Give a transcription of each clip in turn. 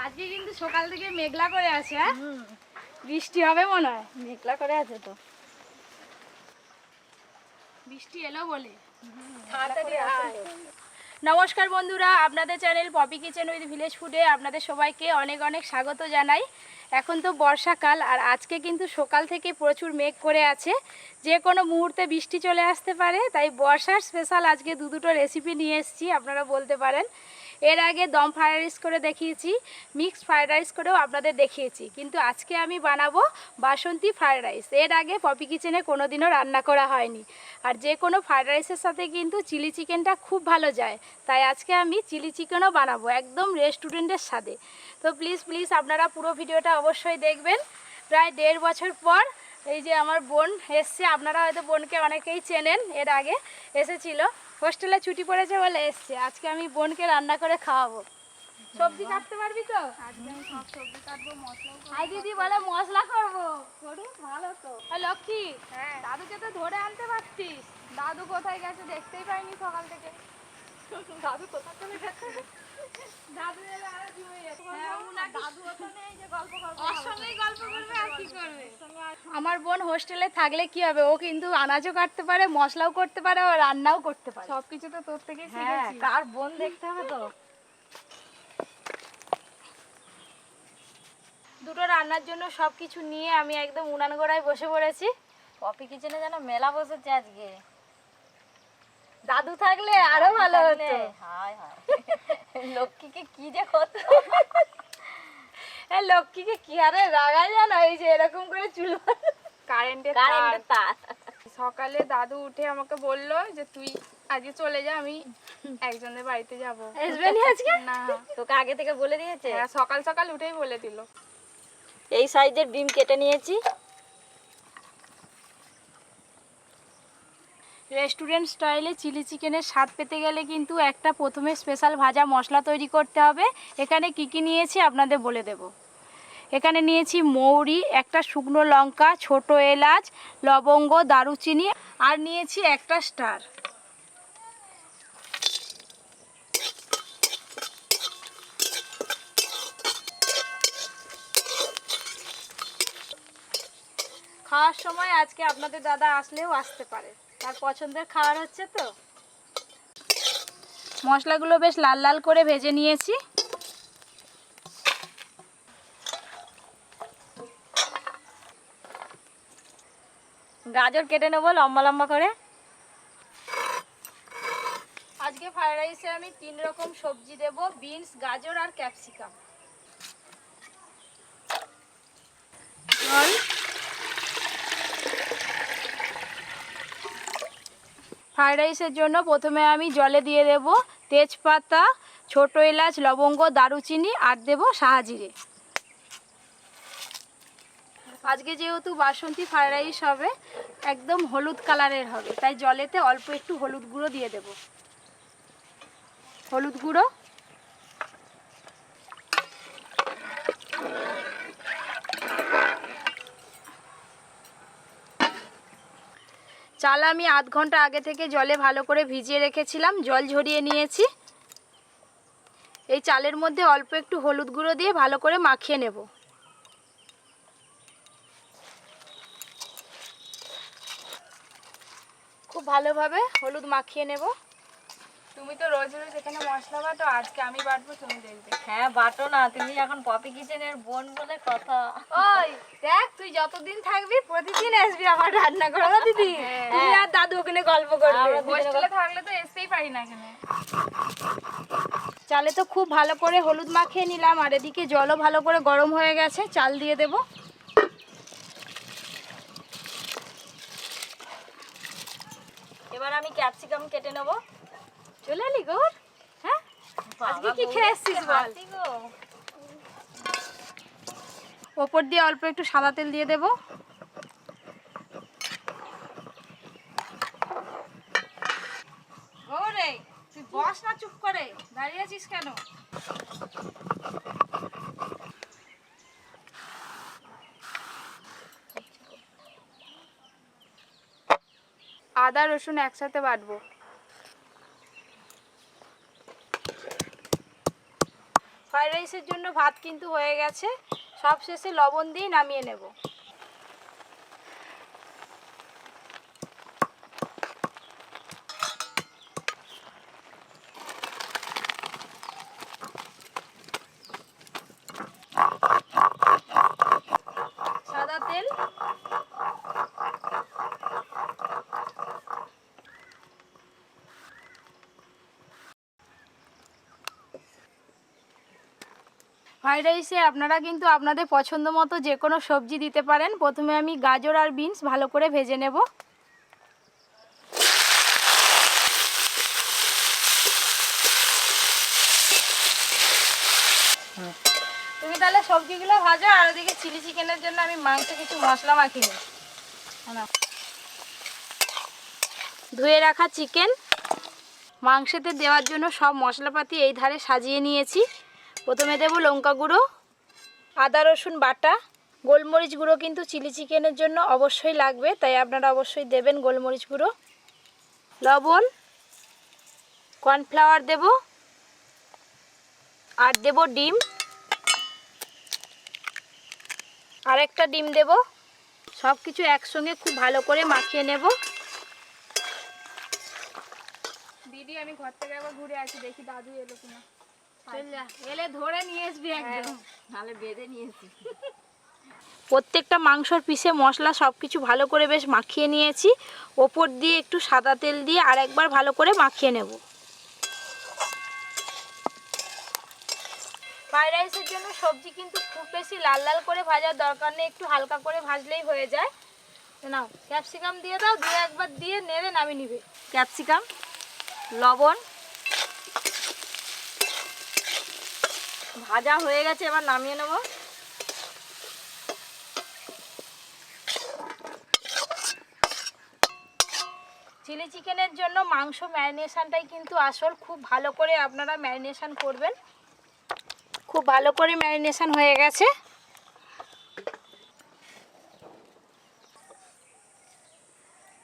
আজকে কিন্তু সকাল থেকে মেঘলা করে আছে, হ্যাঁ বৃষ্টি হবে মনে হয়। মেঘলা করে আছে তো, বৃষ্টি এলো বলে নমস্কার বন্ধুরা, আপনাদের channel Poppy kitchen with village ফুডে আপনাদের সবাইকে অনেক অনেক স্বাগত জানাই। এখন তো বর্ষাকাল, আর আজকে কিন্তু সকাল থেকে প্রচুর মেঘ করে আছে, যে কোনো মুহূর্তে বৃষ্টি চলে আসতে পারে। তাই বর্ষার স্পেশাল আজকে দুটো রেসিপি নিয়ে এসেছি, আপনারা বলতে পারেন। এর আগে দম ফ্রাইড রাইস করে দেখিয়েছি, মিক্সড ফ্রাইড রাইস করেও আপনাদের দেখিয়েছি, কিন্তু আজকে আমি বানাবো বাসন্তী ফ্রাইড রাইস। এর আগে পপি কিচেনে কোনোদিনও রান্না করা হয়নি, আর যে কোনো ফ্রাইড রাইসের সাথে কিন্তু চিলি চিকেনটা খুব ভালো যায়। তাই আজকে আমি চিলি চিকেনও বানাবো একদম রেস্টুরেন্টের স্বাদে। তো প্লিজ আপনারা পুরো ভিডিওটা অবশ্যই দেখবেন। প্রায় 1.5 বছর পর এই যে আমার বোন এসছে, আপনারা হয়তো বোনকে অনেকেই চেনেন, এর আগে এসেছিল, হোস্টেলে ছুটি পড়েছে বলে এসছে। আজকে আমি বোনকে রান্না করে খাওয়াবো। সবজি কাটতে পারবি তো? আজকে আমি সব সবজি কাটবো, মশলা। হাই দিদি বলে মশলা করবো, করিস ভালো তো। লক্ষ্মী, দাদুকে তো ধরে আনতে পারতিস। দাদু কোথায় গেছে দেখতেই পাইনি সকাল থেকে। দাদু কোথা চলে গেছে? দাদু এলে আরো কি হয়ে যাবে। দাদু তো নেই যে গল্প করবে, আসলেই গল্প করবে আর কি করবে। আমার বোন হোস্টেলে থাকলে কি হবে, ও কিন্তু আনাজও কাটতে পারে, মশলাও করতে পারে, আর রান্নাও করতে পারে। সবকিছু তো তোর থেকেই শিখেছি। কার বোন দেখতে হবে তো। দুটো রান্নার জন্য সবকিছু নিয়ে আমি একদম উনান গোড়ায় বসে পড়েছি। পপি কিচেনে যেন মেলা বসেছে আজকে। দাদু থাকলে আরো ভালো হতো। হায় হায়, লক্ষ্মীকে কি যে কত। লক্ষ্মীকে কি আরে রাগাই জানো, এই যে এরকম করে চুল কারেন্টের তার। সকালে দাদু উঠে আমাকে বললো যে তুই আজকে চলে যা, আমি একজনের বাড়িতে যাবো। আজকে না, তোকে আগে থেকে বলে দিয়েছে? হ্যাঁ, সকাল সকাল উঠেই বলে দিল। এই সাইজের ডিম কেটে নিয়েছি। রেস্টুরেন্ট স্টাইলে চিলি চিকেনের স্বাদ পেতে গেলে কিন্তু একটা প্রথমে স্পেশাল ভাজা মশলা তৈরি করতে হবে। এখানে কি কি নিয়েছি আপনাদের বলে দেব। এখানে নিয়েছি মৌরি, একটা শুকনো লঙ্কা, ছোট এলাচ, লবঙ্গ, দারুচিনি, আর নিয়েছি একটা স্টার। খাওয়ার সময় আজকে আপনাদের দাদা আসলেও আসতে পারে, তার পছন্দের খাবার হচ্ছে তো। মশলাগুলো বেশ লাল লাল করে ভেজে নিয়েছি। গাজর কেটে নেবো লম্বা লম্বা করে। আজকে ফ্রাইড রাইসে আমি 3 রকম সবজি দেব, বিনস, গাজর আর ক্যাপসিকাম। ফ্রাইড রাইসের জন্য প্রথমে আমি জলে দিয়ে দেব তেজপাতা, ছোট এলাচ, লবঙ্গ, দারুচিনি, আর দেব সাহাজিরে। আজকে যেহেতু বাসন্তী ফ্রাইড রাইস হবে, একদম হলুদ কালারের হবে, তাই জলেতে অল্প একটু হলুদ গুঁড়ো দিয়ে দেব। হলুদ গুঁড়ো, চাল আমি আধ ঘন্টা আগে থেকে জলে ভালো করে ভিজিয়ে রেখেছিলাম, জল ঝরিয়ে নিয়েছি। এই চালের মধ্যে অল্প একটু হলুদ গুঁড়ো দিয়ে ভালো করে মাখিয়ে নেব। খুব ভালোভাবে হলুদ মাখিয়ে নেব। তুমি তো রোজ রোজ এখানে মশলা বাটো, আজকে আমি বাটবো, তুমি দেখবে। হ্যাঁ বাটো না, তুমি এখন পপি কিচেনের বোন বলে কথা। ওই দেখ, তুই যতদিন থাকবি প্রতিদিন আসবি আমার রান্না করবো দিদি। তুমি আর দাদু ওখানে গল্প করবে। হোস্টেলে থাকলে তো আসতেই পারি না এখানে। চালে তো খুব ভালো করে হলুদ মাখিয়ে নিলাম, আর এদিকে জলও ভালো করে গরম হয়ে গেছে, চাল দিয়ে দেব। এবার আমি ক্যাপসিকাম কেটে নেবো। চলে এলি গোর? হ্যাঁ, আজকে কি খেয়ে এসছিস বল? ওপর দিয়ে অল্প একটু সাদা তেল দিয়ে দেব। ওরে তুই বস না, চুপ করে দাঁড়িয়ে আছিস কেন? আদা রসুন একসাথে বাটবো। ফ্রাইড রাইসের জন্য ভাত কিন্তু হয়ে গেছে, সব শেষে লবণ দিয়ে নামিয়ে নেব। সাদা তেল, ফ্রাইড রাইসে আপনারা কিন্তু আপনাদের পছন্দ মতো যে কোনো সবজি দিতে পারেন। প্রথমে আমি গাজর আর বিনস ভালো করে ভেজে নেব। তুমি তাহলে সবজিগুলো ভাজো, আর ওদিকে চিলি চিকেনের জন্য আমি মাংসে কিছু মশলা মাখিয়ে নিই। ধুয়ে রাখা চিকেন মাংসেতে দেওয়ার জন্য সব মশলাপাতি এই ধারে সাজিয়ে নিয়েছি। প্রথমে দেব লঙ্কা গুঁড়ো, আদা রসুন বাটা, গোলমরিচ গুঁড়ো কিন্তু চিলি চিকেনের জন্য অবশ্যই লাগবে, তাই আপনারা অবশ্যই দেবেন গোলমরিচ গুঁড়ো, লবণ, কর্নফ্লাওয়ার দেব, আর দেব ডিম, আরেকটা ডিম দেব। সব কিছু একসঙ্গে খুব ভালো করে মাখিয়ে নেব। দিদি আমি ঘর থেকে আবার ঘুরে আসি, দেখি দাদু এলো কিনা। এলে ধরে নিয়ে আসবি একদম, নাহলে বেঁধে নিয়েছি। প্রত্যেকটা মাংসর পিসে মশলা সব কিছু ভালো করে বেশ মাখিয়ে নিয়েছি। ওপর দিয়ে একটু সাদা তেল দিয়ে আর একবার ভালো করে মাখিয়ে নেব। ফ্রাইড রাইসের জন্য সবজি কিন্তু খুব বেশি লাল লাল করে ভাজার দরকার নেই, একটু হালকা করে ভাজলেই হয়ে যায়। নাও ক্যাপসিকাম দিয়ে দাও, দিয়ে একবার দিয়ে নেড়ে নামিয়ে নিবে। ক্যাপসিকাম, লবণ, ভাজা হয়ে গেছে, এবার নামিয়ে নেব। চিলি চিকেনের জন্য মাংস ম্যারিনেশনটাই কিন্তু আসল, খুব ভালো করে আপনারা ম্যারিনেশন করবেন। খুব ভালো করে ম্যারিনেশন হয়ে গেছে।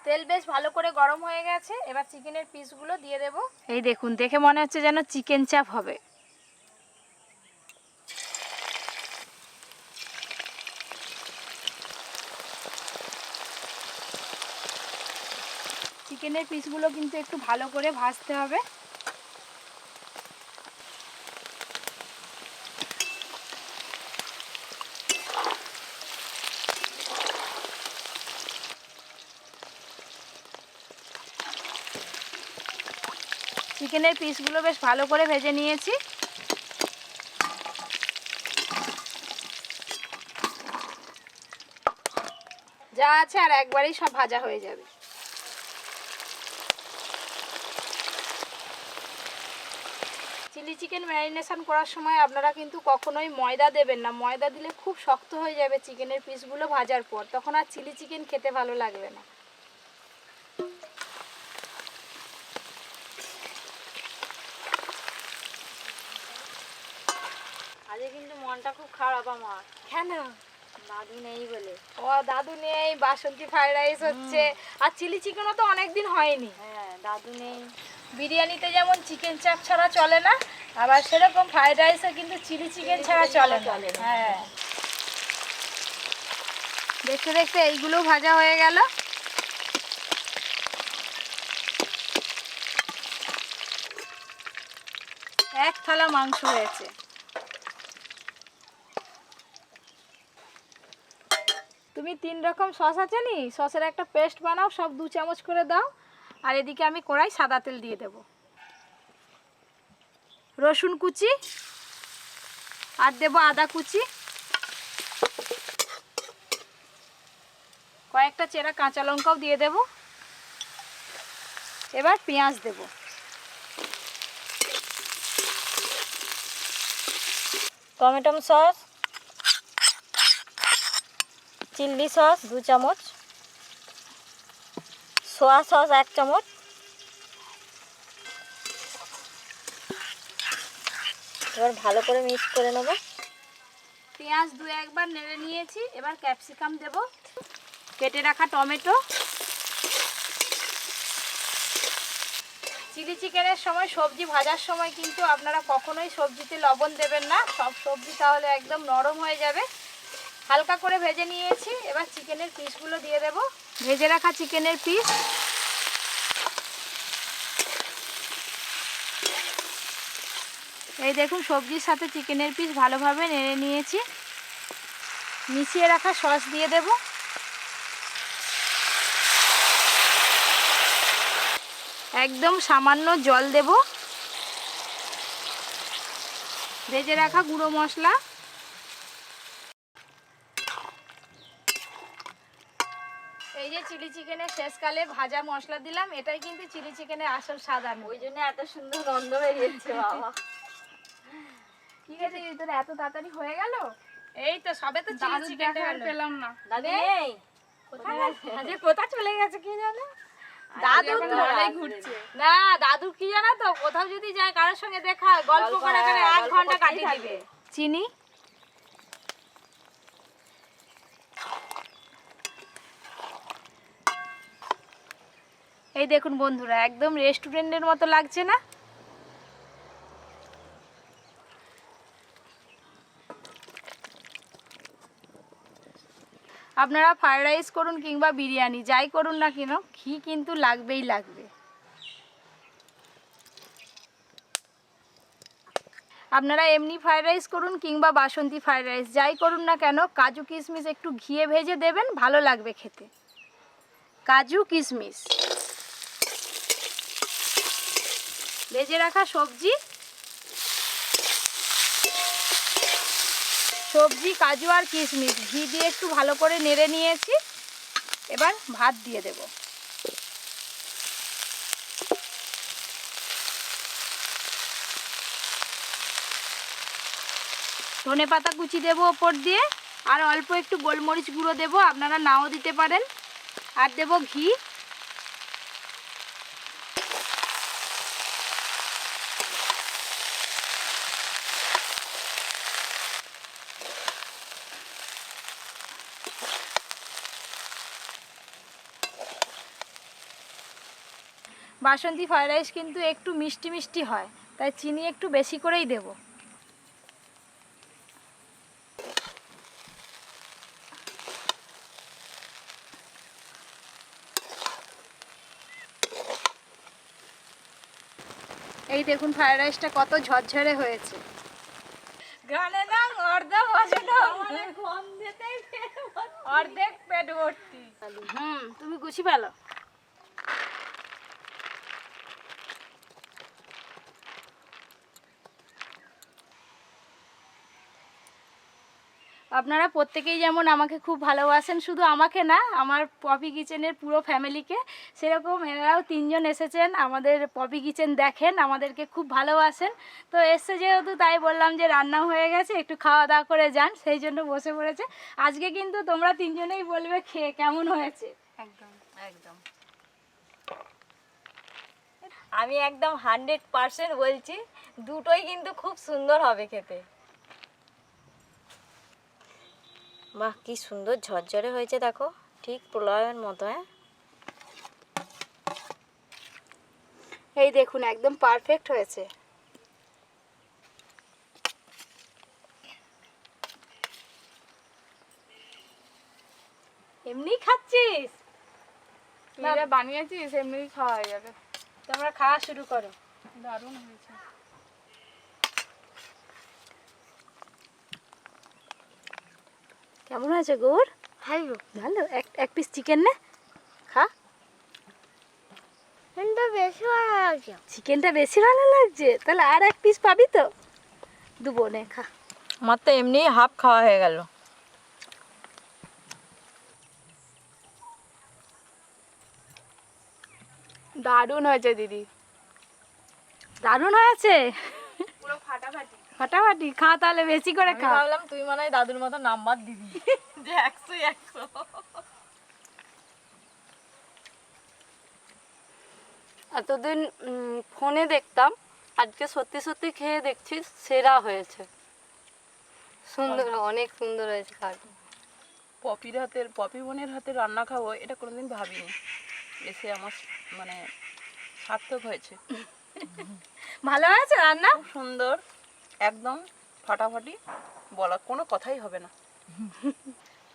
তেল বেশ ভালো করে গরম হয়ে গেছে, এবার চিকেনের পিসগুলো দিয়ে দেব। এই দেখুন, দেখে মনে হচ্ছে যেন চিকেন চাপ হবে। চিকেনের পিসগুলো কিন্তু একটু ভালো করে ভাজতে হবে। চিকেনের পিসগুলো বেশ ভালো করে ভেজে নিয়েছি। যা আছে আর একবারেই সব ভাজা হয়ে যাবে। চিলি চিকেন ম্যারিনেশন করার সময় আপনারা কিন্তু কখনোই ময়দা দেবেন না। ময়দা দিলে খুব শক্ত হয়ে যাবে চিকেনের পিসগুলো ভাজার পর, তখন আর চিলি চিকেন খেতে ভালো লাগবে না। আজকে কিন্তু মনটা খুব খারাপ আমার। কেন? দাদু নেই বলে। ও দাদু নেই, বাসন্তী ফ্রাইড রাইস হচ্ছে, আর চিলি চিকেনও তো অনেকদিন হয়নি। হ্যাঁ, দাদু নেই। বিরিয়ানিতে যেমন চিকেন চাপ ছাড়া চলে না, আবার সেরকম ফ্রাইড রাইসে কিন্তু চিলি চিকেন ছাড়া চলে না। হ্যাঁ, দেখতে দেখতে এইগুলো ভাজা হয়ে গেল। এক থালা মাংস হয়েছে। তুমি 3 রকম সস আছে নি, সসের একটা পেস্ট বানাও, সব 2 চামচ করে দাও। আর এদিকে আমি কড়াই সাদা তেল দিয়ে দেব। রসুন কুচি আর দেব আদা কুচি, কয়েকটা চেরা কাঁচা লঙ্কাও দিয়ে দেব। এবার পেঁয়াজ দেব। টমেটো সস, চিলি সস 2 চামচ, সোয়া সস 1 চামচ। এবার ভালো করে মিক্স করে নেব। পেঁয়াজ 2-1 বার নেড়ে নিয়েছি, এবার ক্যাপসিকাম দেব, কেটে রাখা টমেটো, চিলি চিকেনের সময় সবজি ভাজার সময় কিন্তু আপনারা কখনোই সবজিতে লবণ দেবেন না, সব সবজি তাহলে একদম নরম হয়ে যাবে। হালকা করে ভেজে নিয়েছি, এবার চিকেনের পিসগুলো দিয়ে দেব। ভেজে রাখা চিকেনের পিস, এই দেখুন সবজির সাথে চিকেনের পিস ভালোভাবে নেড়ে নিয়েছি। মিশিয়ে রাখা সস দিয়ে দেব। একদম সামান্য জল দেব। ভেজে রাখা গুঁড়ো মশলা, এই যে চিলি চিকেনের শেষকালে ভাজা মশলা দিলাম, এটাই কিন্তু চিলি চিকেনের আসল স্বাদ। ওই জন্য এত সুন্দর গন্ধ বেরিয়েছে বাবা। ঠিক আছে, তোর এত তাড়াতাড়ি হয়ে গেল। এই তো সবে তো চিলি চিকেনটা পেলাম না। দাদু নেই, কোথায় চলে গেছে কি জানো? দাদু ঘুরছে না, দাদু কি জানো তো, কোথাও যদি যায় কারোর সঙ্গে দেখা গল্প করে করে 1 ঘন্টা কাটিয়ে দিবে। চিনি, এই দেখুন বন্ধুরা, একদম রেস্টুরেন্টের মতো লাগছে না? আপনারা ফ্রাইড রাইস করুন কিংবা বিরিয়ানি, যাই করুন না কেন, ঘি কিন্তু লাগবেই লাগবে। আপনারা এমনি ফ্রাইড রাইস করুন কিংবা বাসন্তী ফ্রাইড রাইস, যাই করুন না কেন, কাজু কিশমিশ একটু ঘিয়ে ভেজে দেবেন, ভালো লাগবে খেতে। কাজু কিশমিশ, ভেজে রাখা সবজি, কাজু আর কিশমিশ ঘি দিয়ে একটু ভালো করে নেড়ে নিয়েছি। এবার ভাত দিয়ে দেব। ধনেপাতা কুচি দেব ওপর দিয়ে, আর অল্প একটু গোলমরিচ গুঁড়ো দেব, আপনারা নাও দিতে পারেন। আর দেব ঘি। বাসন্তী ফ্রাইড রাইস কিন্তু একটু মিষ্টি মিষ্টি হয়, তাই চিনি একটু বেশি করেই দেব। এই দেখুন ফ্রাইড রাইসটা কত ঝরঝরে হয়েছে। গানে না অর্ধেক অর্ধেক পেট ভর্তি। তুমি গুছি পেলো। আপনারা প্রত্যেকেই যেমন আমাকে খুব ভালোবাসেন, শুধু আমাকে না, আমার পপি কিচেনের পুরো ফ্যামিলিকে, সেরকম এনারাও 3 জন এসেছেন আমাদের পপি কিচেন দেখেন, আমাদেরকে খুব ভালোবাসেন। তো এসছে যেহেতু, তাই বললাম যে রান্না হয়ে গেছে, একটু খাওয়া দাওয়া করে যান, সেই জন্য বসে পড়েছে। আজকে কিন্তু তোমরা 3 জনেই বলবে খেয়ে কেমন হয়েছে। একদম একদম, আমি একদম 100% বলছি, দুটোই কিন্তু খুব সুন্দর হবে খেতে। বাহ, কি সুন্দর ঝরঝরে হয়েছে দেখো, ঠিক পোলাওয়ের মতো। এই দেখুন একদম পারফেক্ট হয়েছে। এমনি খাচ্ছিস? তুই যা বানিয়েছিস এমনি খাওয়া হয়ে যাবে। তোমরা খাওয়া শুরু করো। দারুণ হয়েছে। কেমন হয়েছে গৌর? ভালো ভালো। এক পিস চিকেন নে, খা। বেশি ভালো লাগছে। চিকেনটা বেশি ভালো লাগছে, তাহলে আর 1 পিস পাবি তো, দুবো, নে খা। আমার তো এমনি হাফ খাওয়া হয়ে গেল। দারুণ হয়েছে দিদি, দারুণ হয়েছে, পুরো ফাটাফাটি। ফাটাফাটি। খা তাহলে, বেশি করে খা। ভাবলাম তুই মনে হয় দাদুর মতো নাম্বার দিবি যে 100 এতদিন ফোনে দেখতাম, আজকে সত্যি সত্যি খেয়ে দেখছি সেরা হয়েছে। সুন্দর, অনেক সুন্দর হয়েছে খাওয়াটা। পপি বোনের হাতে রান্না খাবো, এটা কোনোদিন ভাবিনি। এসে আমার মানে সার্থক হয়েছে। ভালো হয়েছে রান্না? খুব সুন্দর, একদম ফাটাফাটি, বলার কোনো কথাই হবে না।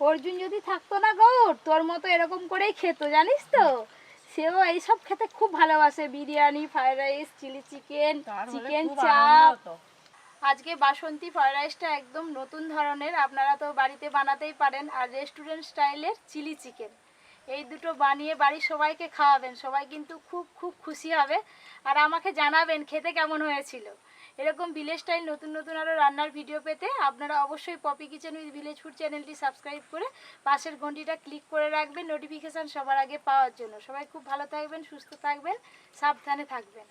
অর্জুন যদি থাকতো না গৌর, তোর মতো এরকম করেই খেত, জানিস তো। সেও এইসব খেতে খুব ভালোবাসে, biryani, fried rice, chilli chicken, chicken চাপ। আজকে বাসন্তী ফ্রাইড রাইসটা একদম নতুন ধরনের, আপনারা তো বাড়িতে বানাতেই পারেন। আর রেস্টুরেন্ট স্টাইলের চিলি চিকেন, এই দুটো বানিয়ে বাড়ির সবাইকে খাওয়াবেন, সবাই কিন্তু খুব খুব খুশি হবে। আর আমাকে জানাবেন খেতে কেমন হয়েছিল। এরকম ভিলেজ স্টাইল নতুন নতুন আরও রান্নার ভিডিও পেতে আপনারা অবশ্যই Poppy kitchen with village food চ্যানেলটি সাবস্ক্রাইব করে পাশের ঘন্টিটা ক্লিক করে রাখবেন নোটিফিকেশান সবার আগে পাওয়ার জন্য। সবাই খুব ভালো থাকবেন, সুস্থ থাকবেন, সাবধানে থাকবেন।